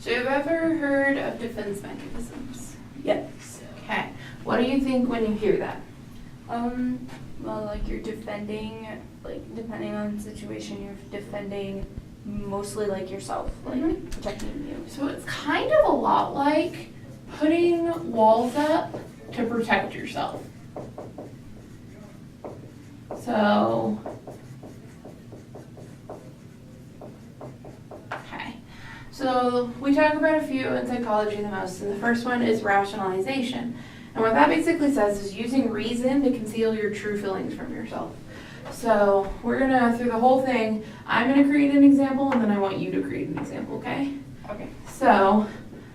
So have you ever heard of defense mechanisms? Yes. Okay. What do you think when you hear that? Well, like you're defending, like depending on the situation, you're defending mostly like yourself, like protecting you. So it's kind of a lot like putting walls up to protect yourself. So, okay. So we talk about a few in psychology the most, and the first one is rationalization. And what that basically says is using reason to conceal your true feelings from yourself. So we're gonna, through the whole thing, I'm gonna create an example and then I want you to create an example, okay? Okay. So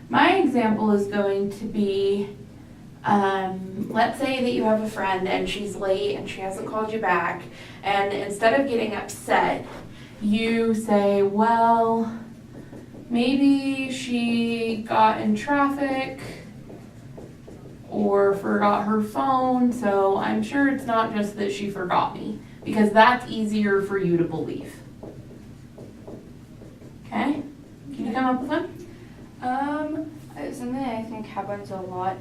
my example is going to be, let's say that you have a friend and she's late and she hasn't called you back, and instead of getting upset, you say, well, maybe she got in traffic or forgot her phone, so I'm sure it's not just that she forgot me, because that's easier for you to believe. Okay? Can you come up with one? Something I think happens a lot,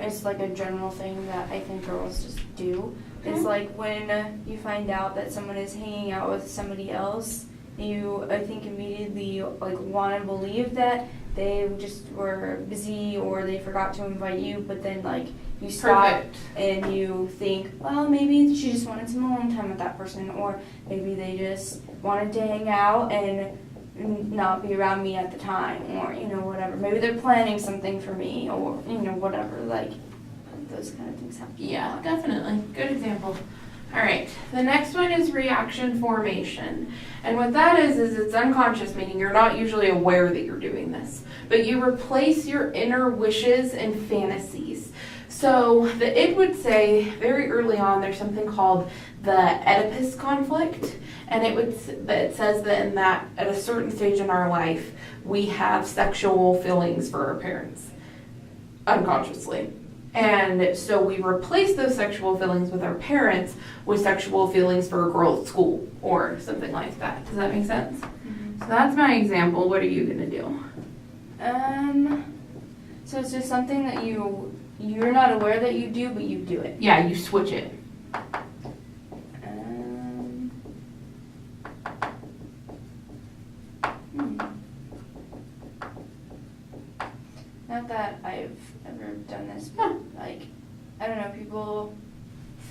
it's like a general thing that I think girls just do. Okay. It's like when you find out that someone is hanging out with somebody else, you, I think, immediately like want to believe that they just were busy or they forgot to invite you, but then like you stop Perfect. and you think, well, maybe she just wanted some alone time with that person, or maybe they just wanted to hang out and not be around me at the time, or you know, whatever. Maybe they're planning something for me, or you know, whatever. Like those kind of things happen. Yeah, definitely. Good example. All right, the next one is reaction formation. And what that is it's unconscious, meaning you're not usually aware that you're doing this, but you replace your inner wishes and fantasies. So the id would say very early on there's something called the Oedipus conflict, and it says that at a certain stage in our life we have sexual feelings for our parents unconsciously. And so we replace those sexual feelings with our parents with sexual feelings for a girl at school or something like that. Does that make sense? So that's my example. What are you gonna do? So it's just something that you're not aware that you do, but you do it. Yeah, you switch it. Not that I've ever done this, but like, I don't know, people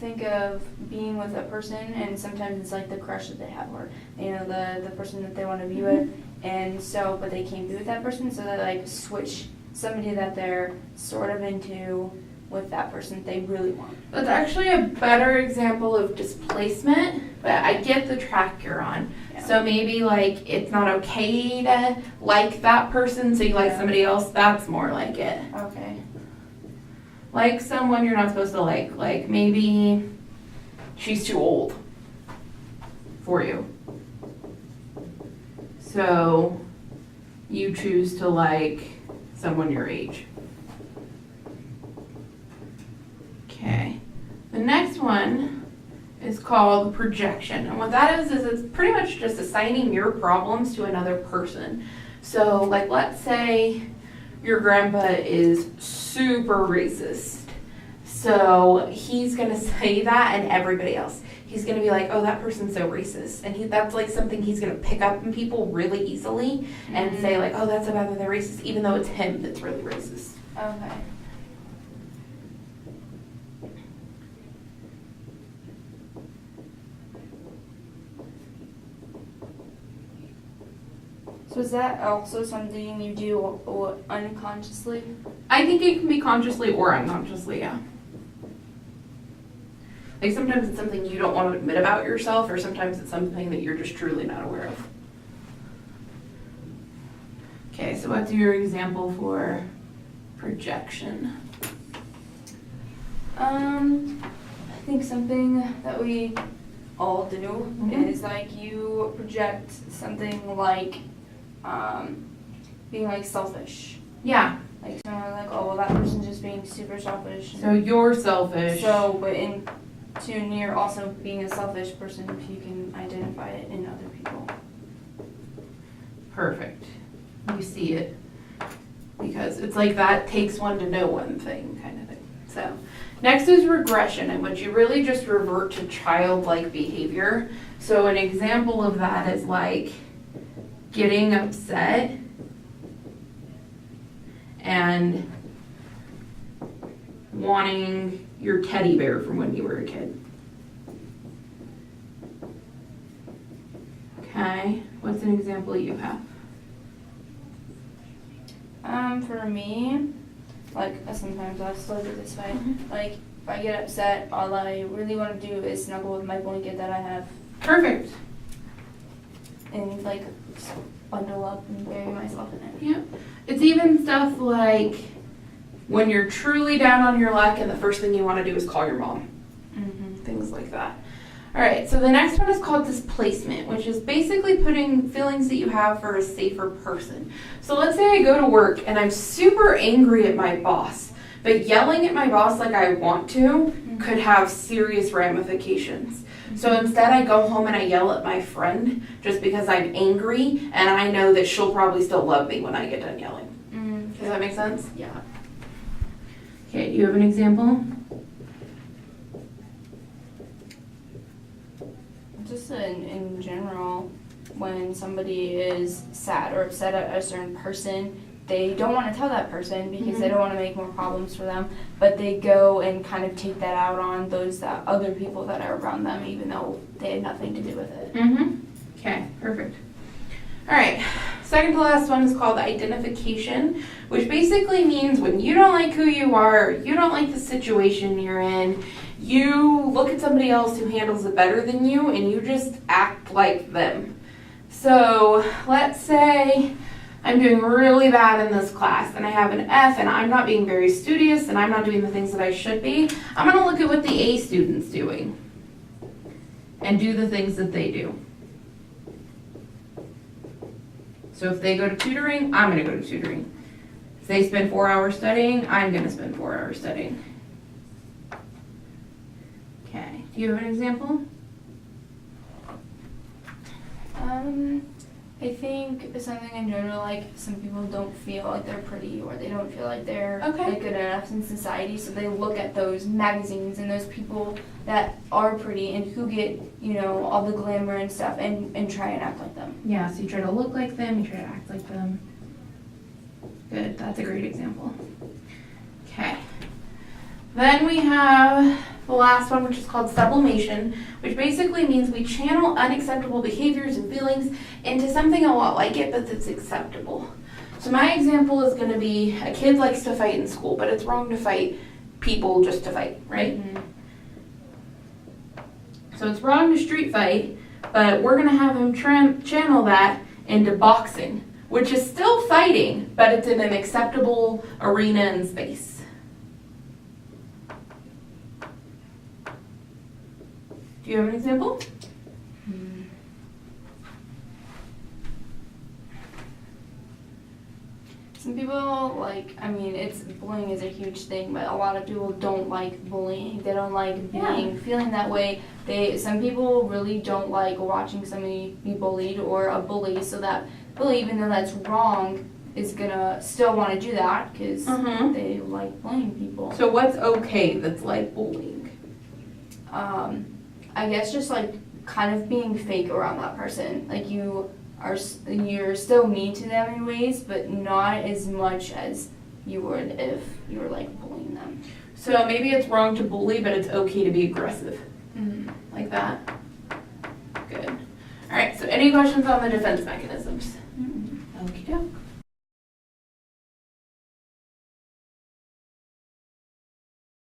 think of being with a person and sometimes it's like the crush that they have, or you know, the person that they want to be with, and so but they can't be with that person, so they like switch somebody that they're sort of into with that person they really want. That's actually a better example of displacement, but I get the track you're on. Yeah. So maybe like it's not okay to like that person, so you like somebody else. That's more like it. Okay. Like someone you're not supposed to like maybe she's too old for you. So you choose to like someone your age. Okay. The next one is called projection. And what that is it's pretty much just assigning your problems to another person. So like let's say your grandpa is super racist. So he's gonna say that, and everybody else, he's gonna be like, oh, that person's so racist. And that's like something he's gonna pick up in people really easily and say like, oh, that's about that they're racist, even though it's him that's really racist. Okay. So is that also something you do unconsciously? I think it can be consciously or unconsciously, yeah. Like sometimes it's something you don't want to admit about yourself, or sometimes it's something that you're just truly not aware of. Okay, so what's your example for projection? I think something that we all do is like you project something like being like selfish. Yeah. Like someone like, oh well, that person's just being super selfish. So you're selfish. So, but in tune, you're also being a selfish person if you can identify it in other people. Perfect. You see it. because it's like that takes one to know one thing kind of thing. So next is regression, in which you really just revert to childlike behavior. So an example of that is like getting upset and wanting your teddy bear from when you were a kid. Okay, what's an example you have? For me, like sometimes I'll slow it this way. Like if I get upset, all I really want to do is snuggle with my blanket that I have Perfect. and like bundle up and bury myself in it. Yep. It's even stuff like when you're truly down on your luck and the first thing you want to do is call your mom. Things like that. All right, so the next one is called displacement, which is basically putting feelings that you have for a safer person. So let's say I go to work and I'm super angry at my boss, but yelling at my boss like I want to could have serious ramifications. So instead I go home and I yell at my friend just because I'm angry and I know that she'll probably still love me when I get done yelling. Does that make sense? Yeah. Okay, do you have an example? Just in general, when somebody is sad or upset at a certain person, they don't want to tell that person because they don't want to make more problems for them, but they go and kind of take that out on those that other people that are around them, even though they had nothing to do with it. Okay, perfect. All right, second to last one is called identification, which basically means when you don't like who you are, you don't like the situation you're in, you look at somebody else who handles it better than you and you just act like them. So let's say I'm doing really bad in this class and I have an F and I'm not being very studious and I'm not doing the things that I should be. I'm going to look at what the A student's doing and do the things that they do. So if they go to tutoring, I'm going to go to tutoring. If they spend 4 hours studying, I'm going to spend 4 hours studying. Okay, do you have an example? I think something in general, like some people don't feel like they're pretty or they don't feel like they're like good enough in society, so they look at those magazines and those people that are pretty and who get, you know, all the glamour and stuff and try and act like them. Yeah, so you try to look like them, you try to act like them. Good, that's a great example. Okay. Then we have the last one, which is called sublimation, which basically means we channel unacceptable behaviors and feelings into something a lot like it, but that's acceptable. So my example is going to be a kid likes to fight in school, but it's wrong to fight people just to fight, right? So it's wrong to street fight, but we're going to have him channel that into boxing, which is still fighting, but it's in an acceptable arena and space. Do you have an example? Some people bullying is a huge thing, but a lot of people don't like bullying. They don't like feeling that way. Some people really don't like watching somebody be bullied or a bully, so that bully, even though that's wrong, is gonna still want to do that because they like bullying people. So what's okay that's like bullying? I guess just like kind of being fake around that person. Like you're still mean to them in ways, but not as much as you would if you were like bullying them. So maybe it's wrong to bully, but it's okay to be aggressive. Like that. Good. All right, so any questions on the defense mechanism?